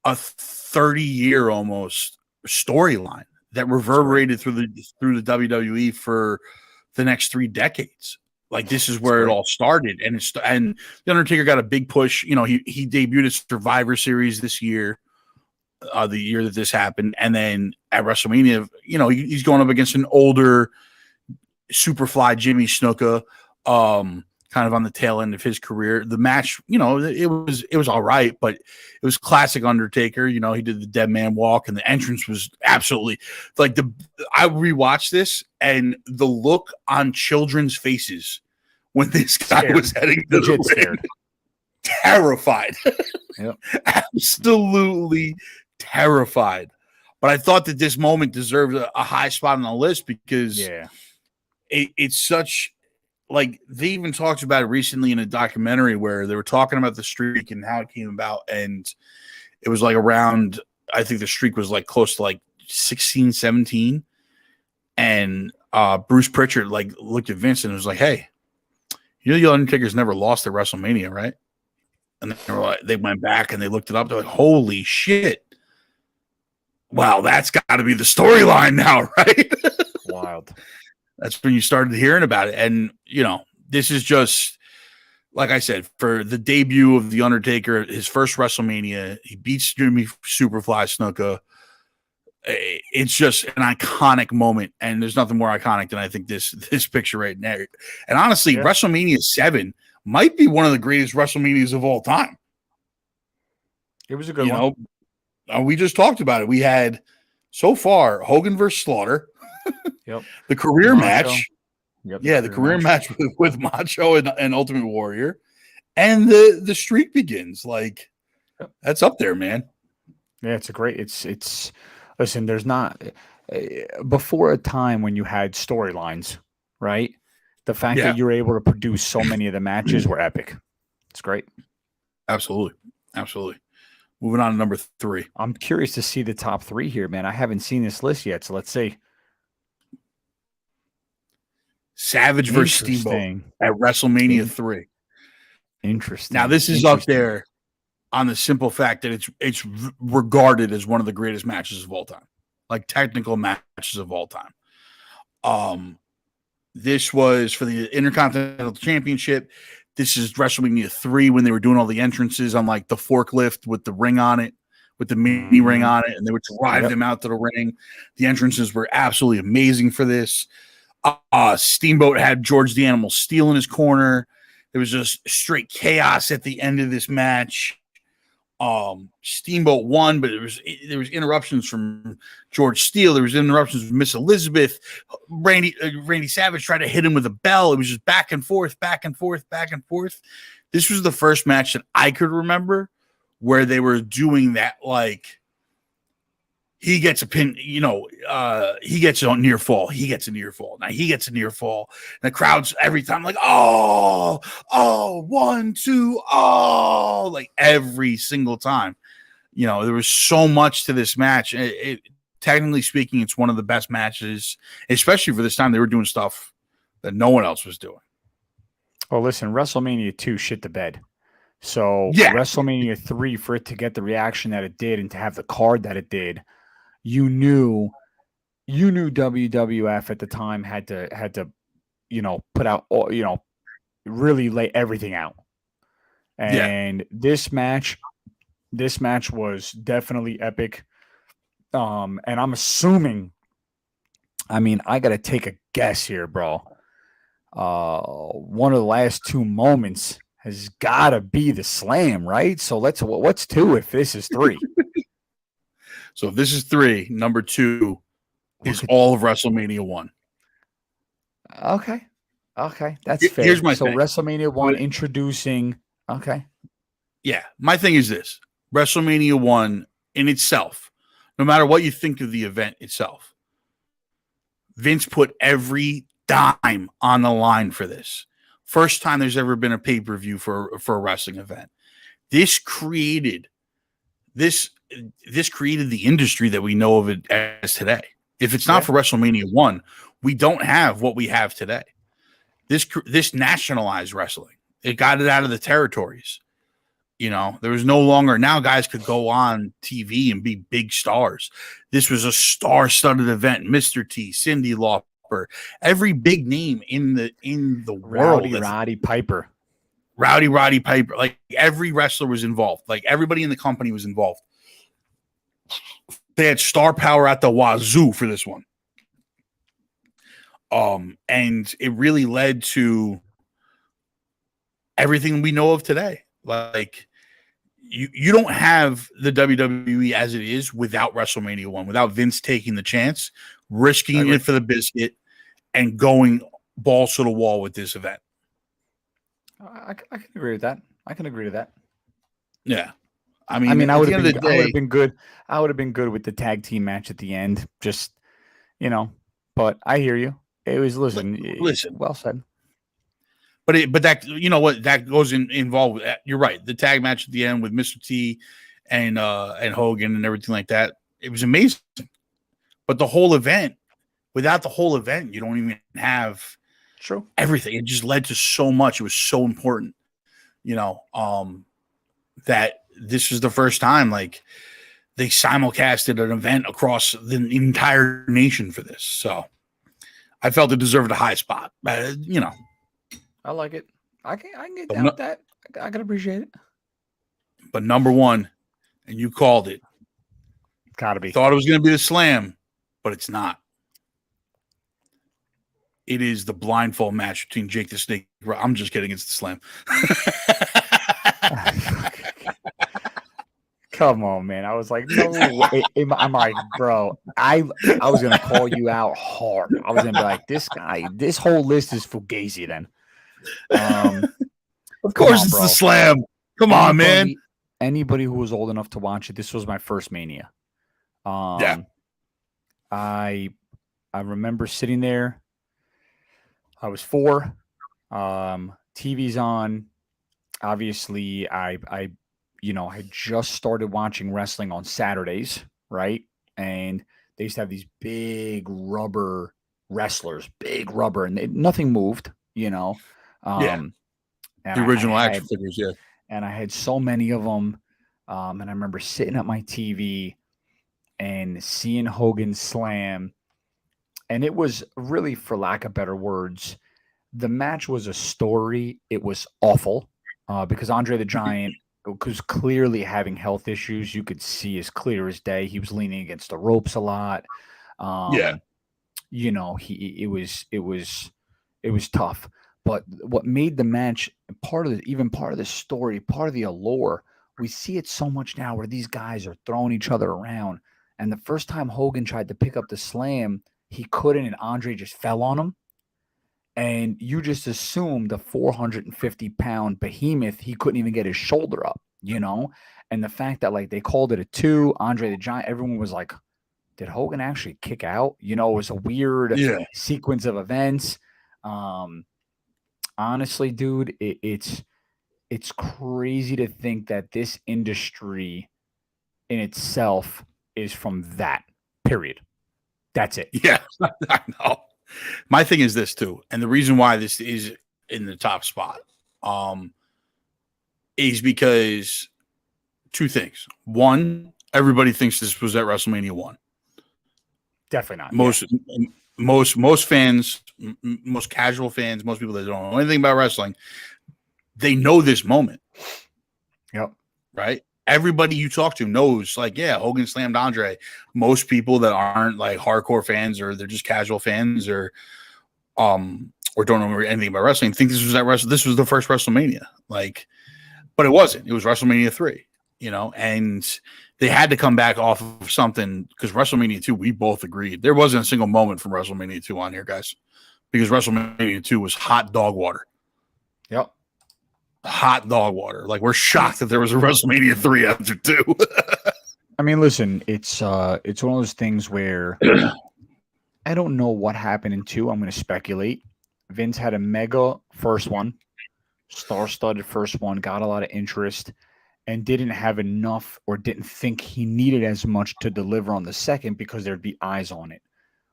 a 30-year almost storyline that reverberated through the WWE for the next 3 decades. Like, this is where it all started, and the Undertaker got a big push. He debuted at Survivor Series this year. the year that this happened, and then at WrestleMania, he's going up against an older Superfly Jimmy Snuka, kind of on the tail end of his career. The match, it was all right, but it was classic Undertaker. He did the dead man walk, and the entrance was absolutely like I rewatched this, and the look on children's faces when this guy was heading to the ring, terrified. Yep. Absolutely terrified. But I thought that this moment deserved a high spot on the list because it's such, like, they even talked about it recently in a documentary where they were talking about the streak and how it came about. And it was like around, I think the streak was like close to like 16, 17. And Bruce Pritchard like looked at Vince and was like, hey, the Undertaker's never lost at WrestleMania, right? And they went back and they looked it up. They're like, holy shit. Wow, that's got to be the storyline now, right? Wild. That's when you started hearing about it. And, this is just, like I said, for the debut of The Undertaker, his first WrestleMania, he beats Jimmy Superfly Snuka. It's just an iconic moment. And there's nothing more iconic than I think this picture right now. And honestly, WrestleMania 7 might be one of the greatest WrestleManias of all time. It was a good one. We just talked about it. We had so far Hogan versus Slaughter. Yep. The career match. Yep, the career match with Macho and Ultimate Warrior. And the streak begins. Like, that's up there, man. Yeah, it's listen, there's not before a time when you had storylines, right? The fact that you were able to produce so many of the matches were epic. It's great. Absolutely. Moving on to number 3. I'm curious to see the top 3 here, man. I haven't seen this list yet, so let's see. Savage versus Steamboat at WrestleMania 3. Interesting. Now, this is up there on the simple fact that it's regarded as one of the greatest matches of all time, like technical matches of all time. This was for the Intercontinental Championship. This is WrestleMania 3 when they were doing all the entrances on like the forklift with the ring on it, with the mini ring on it, and they would drive them out to the ring. The entrances were absolutely amazing for this. Steamboat had George the Animal Steele in his corner. There was just straight chaos at the end of this match. Steamboat won, but there was interruptions from George Steele. There was interruptions from Miss Elizabeth. Randy Savage tried to hit him with a bell. It was just back and forth, back and forth, back and forth. This was the first match that I could remember where they were doing that, like, he gets a pin, he gets a near fall. He gets a near fall. Now he gets a near fall. And the crowd's every time like, oh, 1, 2, oh, like every single time. There was so much to this match. Technically speaking, it's one of the best matches, especially for this time. They were doing stuff that no one else was doing. Well, listen, WrestleMania 2 shit the bed. So WrestleMania 3, for it to get the reaction that it did and to have the card that it did, you knew WWF at the time had to put out really lay everything out. And this match was definitely epic. And I'm assuming, I got to take a guess here, bro. One of the last 2 moments has got to be the slam, right? So what's 2 if this is 3? So if this is 3, number 2 is all of WrestleMania 1. Okay, that's fair. Here's my thing. WrestleMania 1 introducing. Okay. Yeah, my thing is this: WrestleMania 1 in itself, no matter what you think of the event itself, Vince put every dime on the line for this. First time there's ever been a pay-per-view for a wrestling event. This created the industry that we know of it as today. If it's not for WrestleMania 1, we don't have what we have today. This nationalized wrestling. It got it out of the territories. There was no longer, now guys could go on TV and be big stars. This was a star-studded event. Mr. T, Cyndi Lauper, every big name in the world. Roddy Piper. Rowdy Roddy Piper. Like every wrestler was involved. Like everybody in the company was involved. They had star power at the wazoo for this one. And it really led to everything we know of today. Like, you don't have the WWE as it is without WrestleMania 1, without Vince taking the chance, risking it for the biscuit, and going balls to the wall with this event. I can agree with that. I can agree to that. Yeah. I would have been good. I would have been good with the tag team match at the end. Just, but I hear you. It was listen. Well said. But that, you know what, that goes involved with that. You're right. The tag match at the end with Mr. T and Hogan and everything like that. It was amazing. But the whole event, without the whole event, you don't even have everything. It just led to so much. It was so important, that this was the first time like they simulcasted an event across the entire nation for this. So I felt it deserved a high spot. I like it. I can get down with that. I can appreciate it. But number one, and you called it. Gotta be. Thought it was going to be the Slam, but it's not. It is the blindfold match between Jake the Snake. I'm just kidding. It's the Slam. Come on, man. I was like, no way. I'm like, bro, I was going to call you out hard. I was going to be like, this whole list is Fugazi then. Of course it's the Slam. Come on, man. Anybody who was old enough to watch it, this was my first Mania. Yeah. I remember sitting there. I was 4. TV's on. Obviously, I had just started watching wrestling on Saturdays, right? And they used to have these big rubber wrestlers, and nothing moved, The original action figures, yeah. And I had so many of them. And I remember sitting at my TV and seeing Hogan slam. And it was really, for lack of better words, the match was a story. It was awful because Andre the Giant was clearly having health issues. You could see as clear as day. He was leaning against the ropes a lot. It was tough. But what made the match part of the story, part of the allure, we see it so much now where these guys are throwing each other around. And the first time Hogan tried to pick up the Slam, he couldn't, and Andre just fell on him. And you just assume the 450-pound behemoth, he couldn't even get his shoulder up, And the fact that, like, they called it a 2, Andre the Giant, everyone was like, did Hogan actually kick out? It was a weird sequence of events. Honestly, dude, it's crazy to think that this industry in itself is from that period. That's it. Yeah, I know. My thing is this too, and the reason why this is in the top spot is because 2 things. One, everybody thinks this was at WrestleMania 1. Definitely not. Most fans, most casual fans, most people that don't know anything about wrestling, they know this moment. Yep. Right? Everybody you talk to knows, like, yeah, Hogan slammed Andre. Most people that aren't like hardcore fans, or they're just casual fans, or don't know anything about wrestling, think this was this was the first WrestleMania. Like, but it wasn't. It was WrestleMania 3, and they had to come back off of something, because WrestleMania 2, we both agreed there wasn't a single moment from WrestleMania 2 on here, guys, because WrestleMania 2 was hot dog water. Yep. Hot dog water. Like, we're shocked that there was a WrestleMania 3 after 2. I mean, listen, it's one of those things where I don't know what happened in 2. I'm going to speculate. Vince had a mega first one, star-studded first one, got a lot of interest, and didn't have enough, or didn't think he needed as much to deliver on the second, because there'd be eyes on it.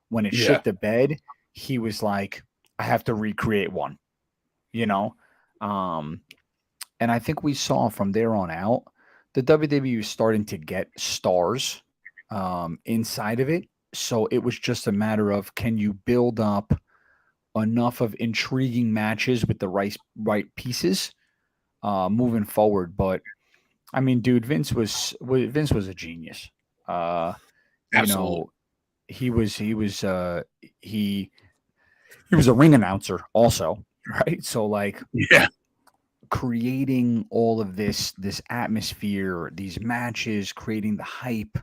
When it shit the bed, he was like, I have to recreate one, And I think we saw from there on out, the WWE was starting to get stars inside of it. So it was just a matter of, can you build up enough of intriguing matches with the right pieces moving forward? But I mean, dude, Vince was a genius. Absolutely. He was a ring announcer also, right? So like, creating all of this atmosphere, these matches, creating the hype,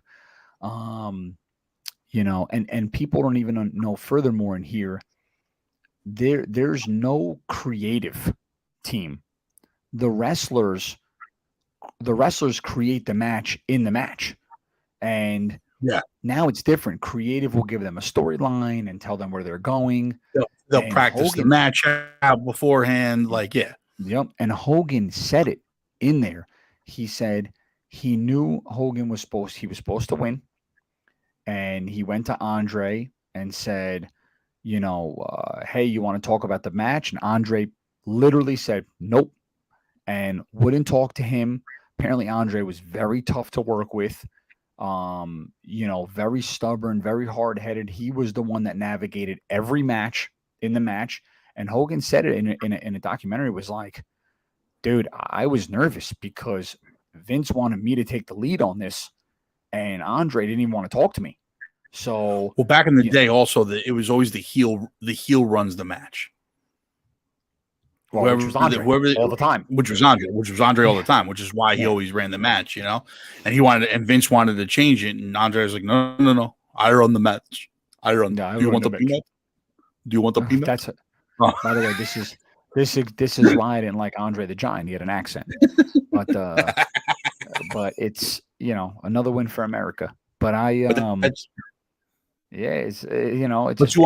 and people don't even know furthermore in here. There's no creative team. The wrestlers create the match in the match. And now it's different. Creative will give them a storyline and tell them where they're going. They'll practice the match out beforehand. Yep. And Hogan said it in there. He said he knew Hogan was supposed to win. And he went to Andre and said, hey, you want to talk about the match? And Andre literally said, nope, and wouldn't talk to him. Apparently, Andre was very tough to work with. Very stubborn, very hard-headed. He was the one that navigated every match in the match. And Hogan said it in a documentary, was like, dude, I was nervous because Vince wanted me to take the lead on this, and Andre didn't even want to talk to me. So, well, back in the day, also it was always the heel. The heel runs the match. Well, which was Andre all the time. Which was Andre all the time. Which is why he always ran the match, and Vince wanted to change it, and Andre was like, no, I run the match. I run. No, do you want the peanut? Do you want the peanut? That's it. Oh. By the way, this is why I didn't like Andre the Giant. He had an accent, but it's another win for America. But it's But to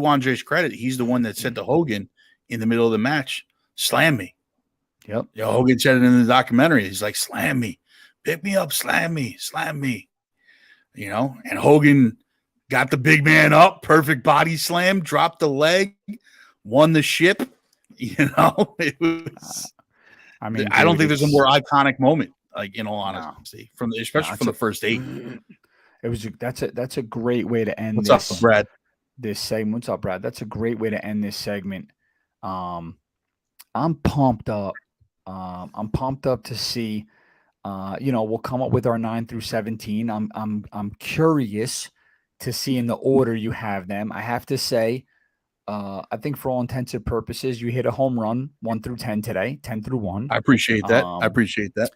Andre's credit, he's the one that said to Hogan in the middle of the match, "Slam me." Yep. Hogan said it in the documentary. He's like, "Slam me, pick me up, slam me." And Hogan got the big man up, perfect body slam, dropped the leg, won the ship. It was. I don't think there's a more iconic moment, like in all honesty, especially from the first 8. That's a great way to end. What's up, Brad? This segment. What's up, Brad? That's a great way to end this segment. I'm pumped up. I'm pumped up to see. We'll come up with our 9 through 17. I'm curious to see in the order you have them. I have to say, I think for all intents and purposes, you hit a home run 1 through 10 today, 10 through 1. I appreciate that.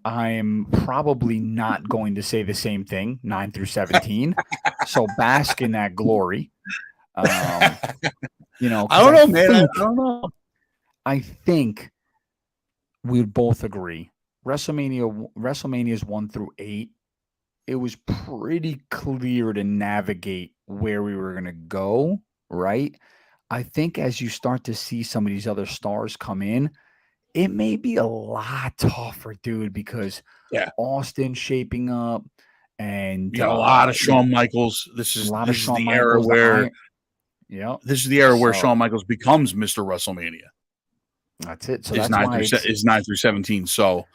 I'm probably not going to say the same thing, 9 through 17. So bask in that glory. I don't know, man. I don't know. I think we'd both agree. WrestleMania's 1 through 8. It was pretty clear to navigate where we were going to go, right? I think as you start to see some of these other stars come in, it may be a lot tougher, dude, because Austin shaping up, and a lot of Shawn Michaels. This is the era where Shawn Michaels becomes Mr. WrestleMania. That's it. So it's 9 through 17. So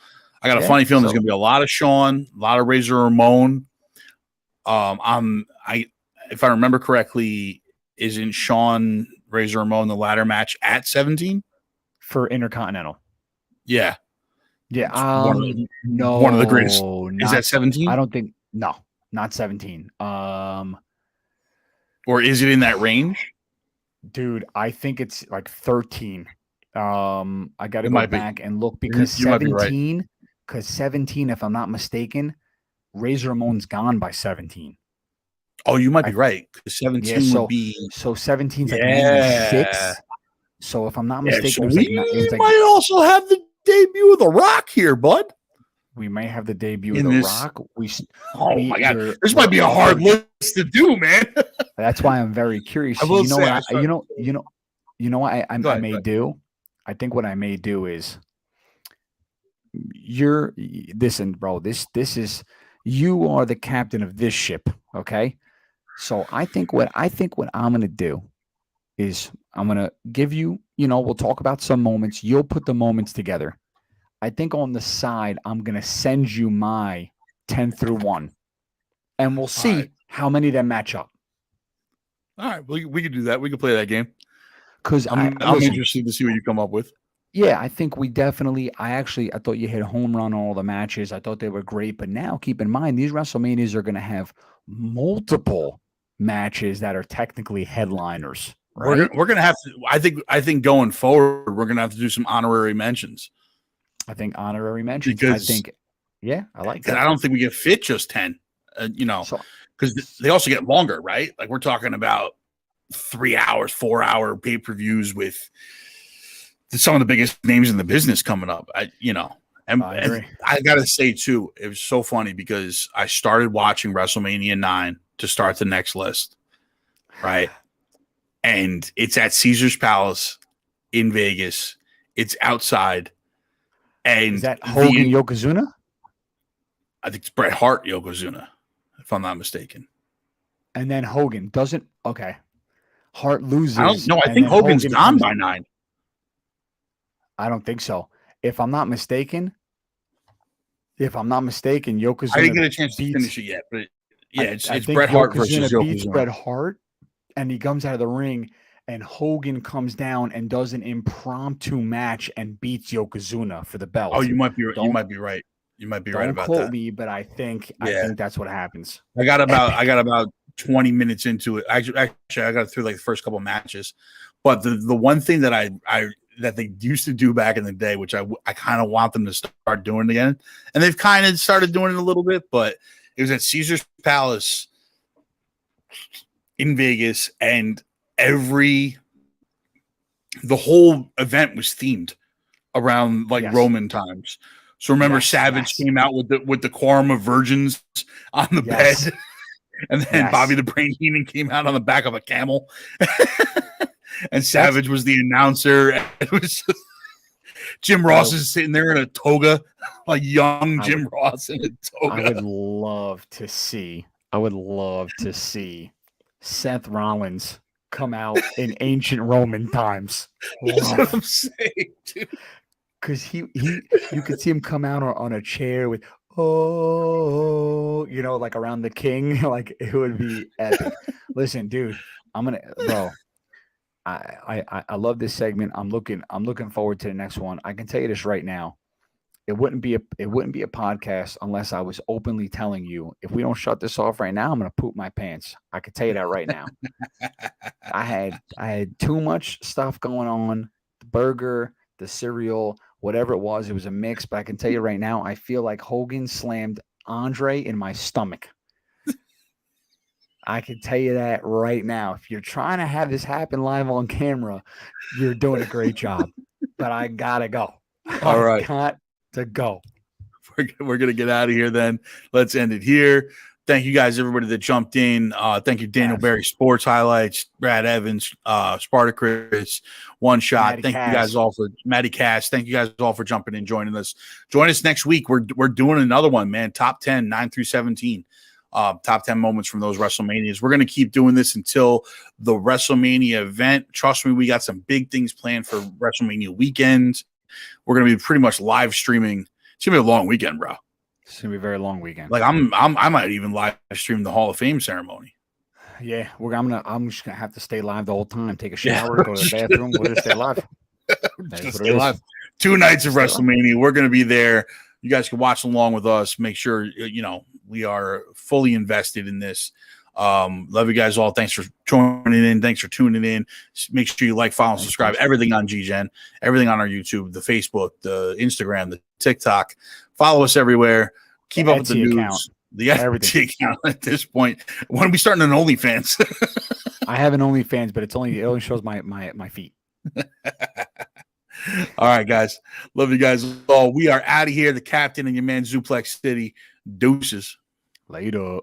I got a funny feeling there's going to be a lot of Shawn, a lot of Razor Ramon. If I remember correctly, isn't Shawn Razor Ramon the ladder match at 17 for Intercontinental? Yeah. One of the greatest. Is that 17? I don't think. No, not 17. Or is it in that range? Dude, I think it's like 13. I got to go back and look because 17. Because 17, if I'm not mistaken, Razor Ramon's gone by 17. Oh, you might be right. 17 would be. So 17's like 96. So if I'm not mistaken, we might also have the debut of The Rock here, bud. We may have the debut of The Rock. My God, this might be a hard list to do, man. That's why I'm very curious. I may do. I think what I may do is bro. This is, you are the captain of this ship, okay? So I think what I'm gonna do is I'm gonna give you, we'll talk about some moments. You'll put the moments together. I think on the side, I'm gonna send you my 10 through 1, and we'll see how many of them match up. All right, we can do that. We can play that game. Because I'm interested to see what you come up with. Yeah, I think we definitely. I thought you hit a home run on all the matches. I thought they were great, but now keep in mind these WrestleManias are going to have multiple matches that are technically headliners. Right? We're gonna have to. I think going forward, we're gonna have to do some honorary mentions. I think honorary mentions. Because I like that. I don't think we get fit just 10. Because they also get longer, right? Like we're talking about 3 hours, 4-hour pay-per-views with some of the biggest names in the business coming up. And I gotta say too, it was so funny because I started watching WrestleMania 9 to start the next list, right? And it's at Caesar's Palace in Vegas. It's outside. And is that Hogan Yokozuna? I think it's Bret Hart Yokozuna, if I'm not mistaken. And then Hogan doesn't. Okay, Hart loses. I don't know. I think Hogan's gone by 9. I don't think so. If I'm not mistaken, Yokozuna. I didn't get a chance to finish it yet, but it's Bret Hart versus Yokozuna. Beats Bret Hart, and he comes out of the ring, and Hogan comes down and does an impromptu match and beats Yokozuna for the belt. Oh, you might be right. You might be right about that. Don't quote me, but I think that's what happens. I got about 20 minutes into it. Actually, I got through like the first couple of matches, but the one thing that that they used to do back in the day, which I kind of want them to start doing again, and they've kind of started doing it a little bit, but it was at Caesar's Palace in Vegas, and the whole event was themed around Roman times. So remember, Savage came out with the quorum of virgins on the bed, and then Bobby the Brain Heenan came out on the back of a camel, and Savage was the announcer. And it was just, Jim Ross is sitting there in a toga, a young Jim Ross in a toga. I would love to see Seth Rollins come out in ancient Roman times. That's what I'm saying, dude. Because you could see him come out on a chair with like around the king. Like it would be epic. Listen, dude, I love this segment. I'm looking forward to the next one. I can tell you this right now. It wouldn't be a podcast unless I was openly telling you, if we don't shut this off right now, I'm gonna poop my pants. I can tell you that right now. I had too much stuff going on. The burger, the cereal, whatever it was a mix. But I can tell you right now, I feel like Hogan slammed Andre in my stomach. I can tell you that right now. If you're trying to have this happen live on camera, you're doing a great job. But I gotta go. All right. Got to go. We're gonna get out of here then. Let's end it here. Thank you guys, everybody that jumped in. Thank you, Daniel Barry Sports Highlights, Brad Evans, Spartacus, One Shot. Thank you guys all for Matty Cass. Thank you guys all for jumping in, joining us. Join us next week. We're doing another one, man. Top 10, 9 through 17. Top 10 moments from those WrestleManias. We're going to keep doing this until the WrestleMania event. Trust me, we got some big things planned for WrestleMania weekend. We're going to be pretty much live streaming. It's going to be a long weekend, bro. It's going to be a very long weekend. Like I might even live stream the Hall of Fame ceremony. Yeah, I'm just going to have to stay live the whole time. Take a shower, go to the bathroom. We'll just stay live. Just stay live. 2 nights of WrestleMania. We're going to be there. You guys can watch along with us. Make sure, we are fully invested in this. Love you guys all. Thanks for joining in. Thanks for tuning in. Make sure you like, follow, and subscribe. Everything on GGen, everything on our YouTube, the Facebook, the Instagram, the TikTok. Follow us everywhere. Keep up with the news. Account. The Etsy account at this point. When are we starting an OnlyFans? I have an OnlyFans, but it only shows my feet. All right, guys. Love you guys all. We are out of here. The captain and your man Zuplex City. Deuces. Later.